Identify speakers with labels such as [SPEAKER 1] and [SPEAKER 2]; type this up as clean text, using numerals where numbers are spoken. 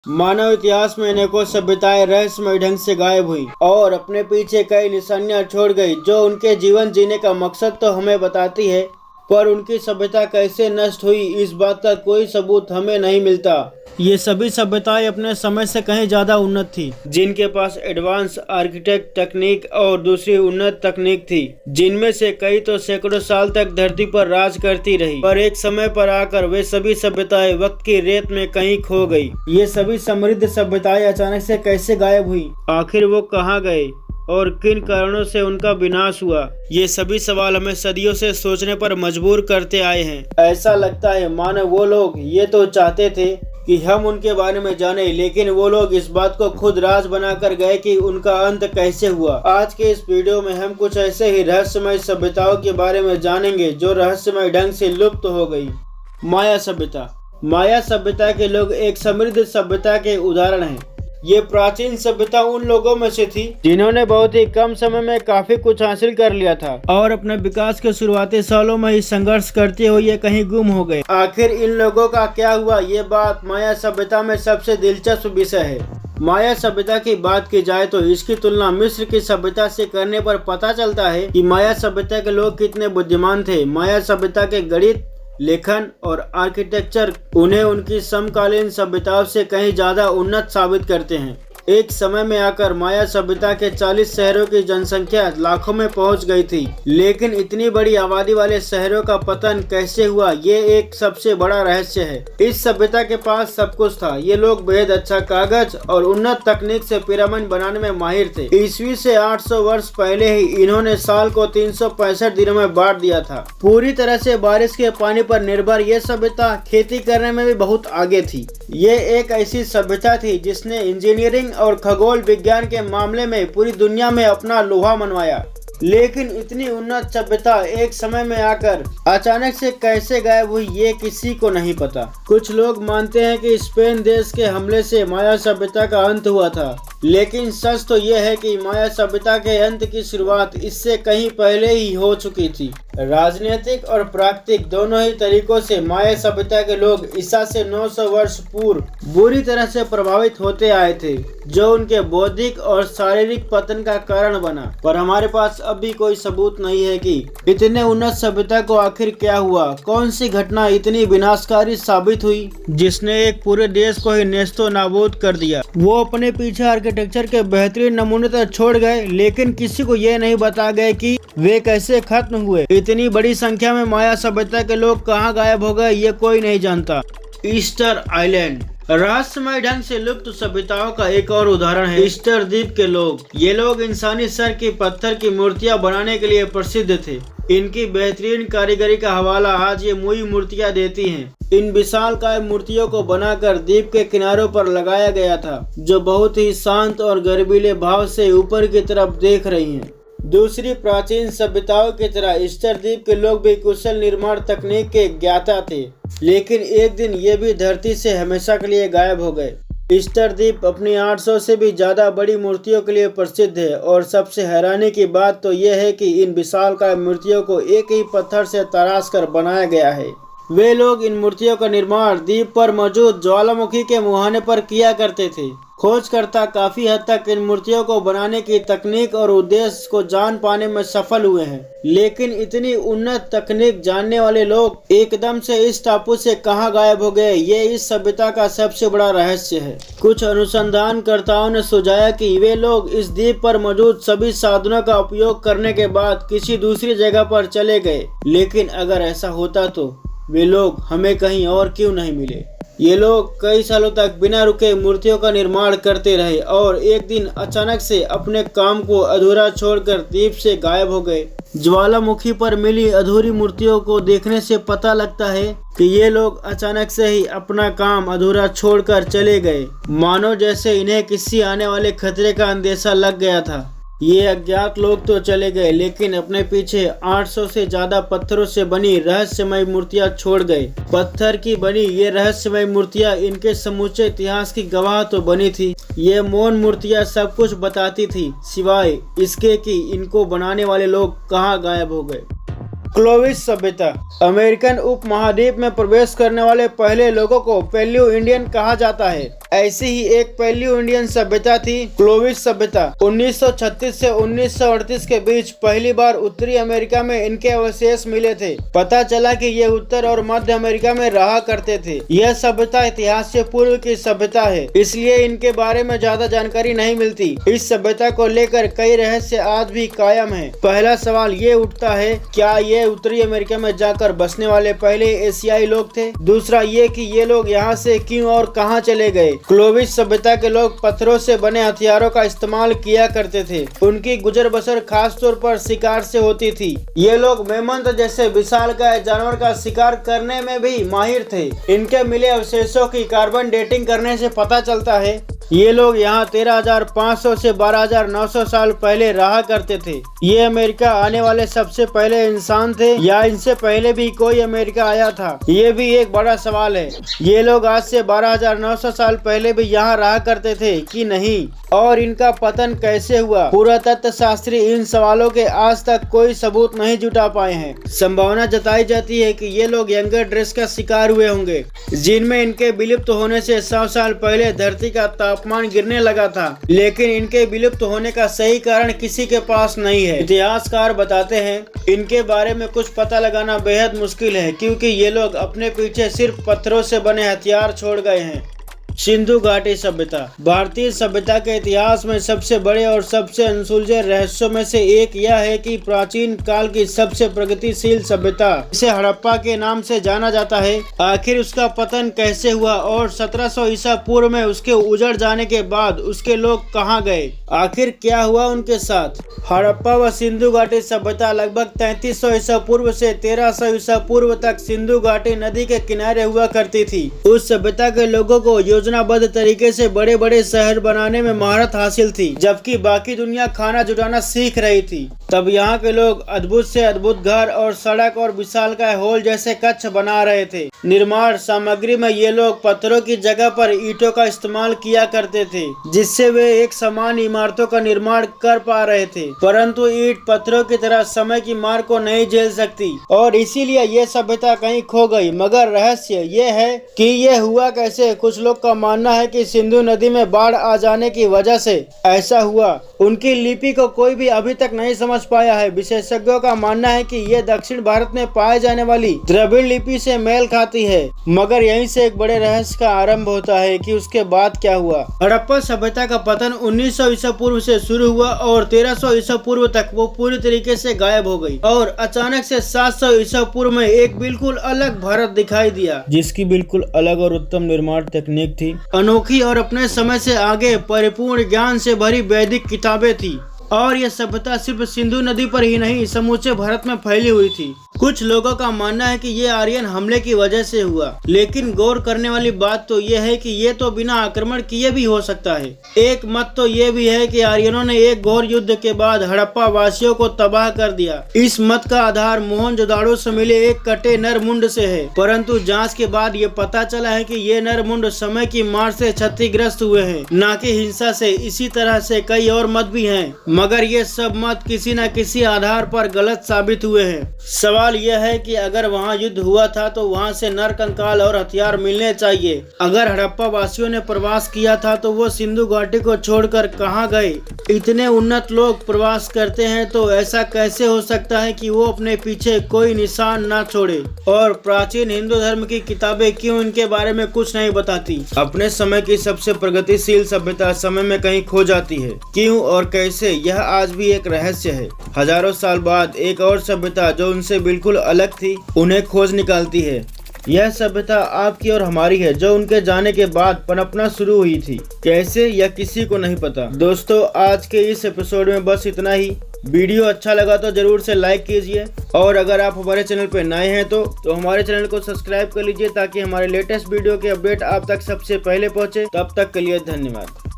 [SPEAKER 1] मानव इतिहास में अनेकों सभ्यताएं रहस्यमय ढंग से गायब हुई और अपने पीछे कई निशानियां छोड़ गई जो उनके जीवन जीने का मकसद तो हमें बताती है, पर उनकी सभ्यता कैसे नष्ट हुई इस बात का कोई सबूत हमें नहीं मिलता। ये सभी सभ्यताएं अपने समय से कहीं ज्यादा उन्नत थी, जिनके पास एडवांस आर्किटेक्ट तकनीक और दूसरी उन्नत तकनीक थी, जिनमें से कई तो सैकड़ों साल तक धरती पर राज करती रही। पर एक समय पर आकर वे सभी सभ्यताएं वक्त की रेत में कहीं खो गई। ये सभी समृद्ध सभ्यताएं अचानक से कैसे गायब हुई, आखिर वो कहाँ गए और किन कारणों से उनका विनाश हुआ, ये सभी सवाल हमें सदियों से सोचने पर मजबूर करते आए हैं। ऐसा लगता है मानो वो लोग ये तो चाहते थे कि हम उनके बारे में जाने, लेकिन वो लोग इस बात को खुद राज बनाकर गए कि उनका अंत कैसे हुआ। आज के इस वीडियो में हम कुछ ऐसे ही रहस्यमय सभ्यताओं के बारे में जानेंगे जो रहस्यमय ढंग से लुप्त हो गई। माया सभ्यता। माया सभ्यता के लोग एक समृद्ध सभ्यता के उदाहरण हैं। ये प्राचीन सभ्यता उन लोगों में से थी जिन्होंने बहुत ही कम समय में काफी कुछ हासिल कर लिया था और अपने विकास के शुरुआती सालों में ही संघर्ष करते हुए ये कहीं गुम हो गए। आखिर इन लोगों का क्या हुआ, ये बात माया सभ्यता में सबसे दिलचस्प विषय है। माया सभ्यता की बात की जाए तो इसकी तुलना मिस्र की सभ्यता से करने पर पता चलता है कि माया सभ्यता के लोग कितने बुद्धिमान थे। माया सभ्यता के गणित, लेखन और आर्किटेक्चर उन्हें उनकी समकालीन सभ्यताओं से कहीं ज्यादा उन्नत साबित करते हैं। एक समय में आकर माया सभ्यता के 40 शहरों की जनसंख्या लाखों में पहुंच गई थी, लेकिन इतनी बड़ी आबादी वाले शहरों का पतन कैसे हुआ, ये एक सबसे बड़ा रहस्य है। इस सभ्यता के पास सब कुछ था। ये लोग बेहद अच्छा कागज और उन्नत तकनीक से पिरामिड बनाने में माहिर थे। ईस्वी से 800 वर्ष पहले ही इन्होंने साल को 365 दिनों में बांट दिया था। पूरी तरह से बारिश के पानी पर निर्भर ये सभ्यता खेती करने में भी बहुत आगे थी। ये एक ऐसी सभ्यता थी जिसने इंजीनियरिंग और खगोल विज्ञान के मामले में पूरी दुनिया में अपना लोहा मनवाया। लेकिन इतनी उन्नत सभ्यता एक समय में आकर अचानक से कैसे गायब हुई, ये किसी को नहीं पता। कुछ लोग मानते हैं कि स्पेन देश के हमले से माया सभ्यता का अंत हुआ था, लेकिन सच तो यह है कि माया सभ्यता के अंत की शुरुआत इससे कहीं पहले ही हो चुकी थी। राजनीतिक और प्राकृतिक दोनों ही तरीकों से माया सभ्यता के लोग ईसा से 900 वर्ष पूर्व बुरी तरह से प्रभावित होते आए थे, जो उनके बौद्धिक और शारीरिक पतन का कारण बना। पर हमारे पास अब भी कोई सबूत नहीं है कि इतने उन्नत सभ्यता को आखिर क्या हुआ। कौन सी घटना इतनी विनाशकारी साबित हुई जिसने एक पूरे देश को ही नेस्तो नाबूद कर दिया। वो अपने पीछे आर्किटेक्चर के बेहतरीन नमूने तो छोड़ गए, लेकिन किसी को ये नहीं बता गए कि वे कैसे खत्म हुए। इतनी बड़ी संख्या में माया सभ्यता के लोग कहाँ गायब हो गए, ये कोई नहीं जानता। ईस्टर आइलैंड रहस्यमय ढंग से लुप्त सभ्यताओं का एक और उदाहरण है ईस्टर द्वीप के लोग। ये लोग इंसानी सर की पत्थर की मूर्तियां बनाने के लिए प्रसिद्ध थे। इनकी बेहतरीन कारीगरी का हवाला आज ये मुई मूर्तियां देती हैं। इन विशालकाय मूर्तियों को बनाकर द्वीप के किनारों पर लगाया गया था, जो बहुत ही शांत और गर्वीले भाव से ऊपर की तरफ देख रही हैं। दूसरी प्राचीन सभ्यताओं की तरह ईस्टर द्वीप के लोग भी कुशल निर्माण तकनीक के ज्ञाता थे, लेकिन एक दिन ये भी धरती से हमेशा के लिए गायब हो गए। ईस्टर द्वीप अपनी 800 से भी ज्यादा बड़ी मूर्तियों के लिए प्रसिद्ध है और सबसे हैरानी की बात तो यह है कि इन विशालकाय मूर्तियों को एक ही पत्थर से तराश कर बनाया गया है। वे लोग इन मूर्तियों का निर्माण द्वीप पर मौजूद ज्वालामुखी के मुहाने पर किया करते थे। खोजकर्ता काफी हद तक इन मूर्तियों को बनाने की तकनीक और उद्देश्य को जान पाने में सफल हुए हैं, लेकिन इतनी उन्नत तकनीक जानने वाले लोग एकदम से इस टापू से कहां गायब हो गए, ये इस सभ्यता का सबसे बड़ा रहस्य है। कुछ अनुसंधानकर्ताओं ने सुझाया कि वे लोग इस द्वीप पर मौजूद सभी साधनों का उपयोग करने के बाद किसी दूसरी जगह पर चले गए, लेकिन अगर ऐसा होता तो वे लोग हमें कहीं और क्यों नहीं मिले। ये लोग कई सालों तक बिना रुके मूर्तियों का निर्माण करते रहे और एक दिन अचानक से अपने काम को अधूरा छोड़कर द्वीप से गायब हो गए। ज्वालामुखी पर मिली अधूरी मूर्तियों को देखने से पता लगता है कि ये लोग अचानक से ही अपना काम अधूरा छोड़कर चले गए, मानो जैसे इन्हें किसी आने वाले खतरे का अंदेशा लग गया था। ये अज्ञात लोग तो चले गए, लेकिन अपने पीछे 800 से ज्यादा पत्थरों से बनी रहस्यमय मूर्तियां छोड़ गए। पत्थर की बनी ये रहस्यमय मूर्तियां इनके समूचे इतिहास की गवाह तो बनी थी। ये मौन मूर्तियां सब कुछ बताती थी, सिवाय इसके कि इनको बनाने वाले लोग कहाँ गायब हो गए। क्लोविस सभ्यता। अमेरिकन उपमहाद्वीप में प्रवेश करने वाले पहले लोगों को पैलियो इंडियन कहा जाता है। ऐसी ही एक पहली इंडियन सभ्यता थी क्लोविस सभ्यता। 1936 से 1938 के बीच पहली बार उत्तरी अमेरिका में इनके अवशेष मिले थे। पता चला कि ये उत्तर और मध्य अमेरिका में रहा करते थे। यह सभ्यता इतिहास से पूर्व की सभ्यता है, इसलिए इनके बारे में ज्यादा जानकारी नहीं मिलती। इस सभ्यता को लेकर कई रहस्य आज भी कायम है। पहला सवाल ये उठता है, क्या ये उत्तरी अमेरिका में जाकर बसने वाले पहले एशियाई लोग थे? दूसरा ये कि ये लोग यहाँ से क्यों और कहाँ चले गए? क्लोविस सभ्यता के लोग पत्थरों से बने हथियारों का इस्तेमाल किया करते थे। उनकी गुजर बसर खास तौर पर शिकार से होती थी। ये लोग मेमंत जैसे विशालकाय जानवर का शिकार करने में भी माहिर थे। इनके मिले अवशेषों की कार्बन डेटिंग करने से पता चलता है ये लोग यहाँ 13,500 से 12,900 साल पहले रहा करते थे। ये अमेरिका आने वाले सबसे पहले इंसान थे या इनसे पहले भी कोई अमेरिका आया था? ये भी एक बड़ा सवाल है। ये लोग आज से 12,900 साल पहले भी यहाँ रहा करते थे कि नहीं, और इनका पतन कैसे हुआ? पुरातत्व शास्त्री इन सवालों के आज तक कोई सबूत नहीं जुटा पाए हैं। संभावना जताई जाती है कि ये लोग यंगर ड्रेस का शिकार हुए होंगे, जिनमें इनके विलुप्त होने से 100 साल पहले धरती का तापमान गिरने लगा था, लेकिन इनके विलुप्त होने का सही कारण किसी के पास नहीं है। इतिहासकार बताते हैं इनके बारे में कुछ पता लगाना बेहद मुश्किल है, क्योंकि ये लोग अपने पीछे सिर्फ पत्थरों से बने हथियार छोड़ गए हैं। सिंधु घाटी सभ्यता भारतीय सभ्यता के इतिहास में सबसे बड़े और सबसे अनसुलझे रहस्यों में से एक यह है कि प्राचीन काल की सबसे प्रगतिशील सभ्यता, इसे हड़प्पा के नाम से जाना जाता है, आखिर उसका पतन कैसे हुआ और 1700 ईसा पूर्व में उसके उजड़ जाने के बाद उसके लोग कहां गए? आखिर क्या हुआ उनके साथ? हड़प्पा व सिंधु घाटी सभ्यता लगभग 3300 ईसा पूर्व से 1300 ईसा पूर्व तक सिंधु घाटी नदी के किनारे हुआ करती थी। उस सभ्यता के लोगों को योजनाबद्ध तरीके से बड़े बड़े शहर बनाने में महारत हासिल थी, जबकि बाकी दुनिया खाना जुटाना सीख रही थी। तब यहाँ के लोग अद्भुत से अद्भुत घर और सड़क और विशालकाय हॉल जैसे कच्छ बना रहे थे। निर्माण सामग्री में ये लोग पत्थरों की जगह पर ईंटों का इस्तेमाल किया करते थे, जिससे वे एक समान इमारतों का निर्माण कर पा रहे थे। परंतु ईंट पत्थरों की तरह समय की मार को नहीं झेल सकती और इसीलिए ये सभ्यता कहीं खो गई। मगर रहस्य ये है कि ये हुआ कैसे। कुछ लोग का मानना है कि सिंधु नदी में बाढ़ आ जाने की वजह से ऐसा हुआ। उनकी लिपि को कोई भी अभी तक नहीं समझ पाया है। विशेषज्ञों का मानना है कि ये दक्षिण भारत में पाए जाने वाली द्रविड़ लिपि से मेल खाती है। मगर यहीं से एक बड़े रहस्य का आरंभ होता है कि उसके बाद क्या हुआ। हड़प्पा सभ्यता का पतन 1900 ईसा पूर्व से शुरू हुआ और 1300 ईसा पूर्व तक वो पूरी तरीके से गायब हो गई और अचानक से 700 ईसा पूर्व में एक बिल्कुल अलग भारत दिखाई दिया, जिसकी बिल्कुल अलग और उत्तम निर्माण तकनीक थी, अनोखी और अपने समय से आगे परिपूर्ण ज्ञान से भरी वैदिक किताबें थी। और यह सभ्यता सिर्फ सिंधु नदी पर ही नहीं समूचे भारत में फैली हुई थी। कुछ लोगों का मानना है कि ये आर्यन हमले की वजह से हुआ, लेकिन गौर करने वाली बात तो ये है कि ये तो बिना आक्रमण किए भी हो सकता है। एक मत तो ये भी है कि आर्यनों ने एक घोर युद्ध के बाद हड़प्पा वासियों को तबाह कर दिया। इस मत का आधार मोहनजोदाड़ो से मिले एक कटे नरमुंड से है, परंतु जांच के बाद ये पता चला है कि ये नरमुंड समय की मार से क्षतिग्रस्त हुए हैं, न कि हिंसा से। इसी तरह से कई और मत भी हैं, मगर ये सब मत किसी न किसी आधार पर गलत साबित हुए हैं। सवाल यह है कि अगर वहाँ युद्ध हुआ था तो वहाँ से नरकंकाल और हथियार मिलने चाहिए। अगर हड़प्पा वासियों ने प्रवास किया था तो वो सिंधु घाटी को छोड़कर कहाँ गए? इतने उन्नत लोग प्रवास करते हैं तो ऐसा कैसे हो सकता है कि वो अपने पीछे कोई निशान न छोड़े? और प्राचीन हिंदू धर्म की किताबें क्यों इनके बारे में कुछ नहीं बताती? अपने समय की सबसे प्रगतिशील सभ्यता समय में कहीं खो जाती है, क्यों और कैसे? यह आज भी एक रहस्य है। हजारों साल बाद एक और सभ्यता जो उनसे बिल्कुल अलग थी उन्हें खोज निकालती है। यह सभ्यता आपकी और हमारी है, जो उनके जाने के बाद पनपना शुरू हुई थी। कैसे, यह किसी को नहीं पता। दोस्तों, आज के इस एपिसोड में बस इतना ही। वीडियो अच्छा लगा तो जरूर से लाइक कीजिए, और अगर आप हमारे चैनल पर नए हैं तो हमारे चैनल को सब्सक्राइब कर लीजिए, ताकि हमारे लेटेस्ट वीडियो के अपडेट आप तक सबसे पहले पहुंचे। तब तक के लिए धन्यवाद।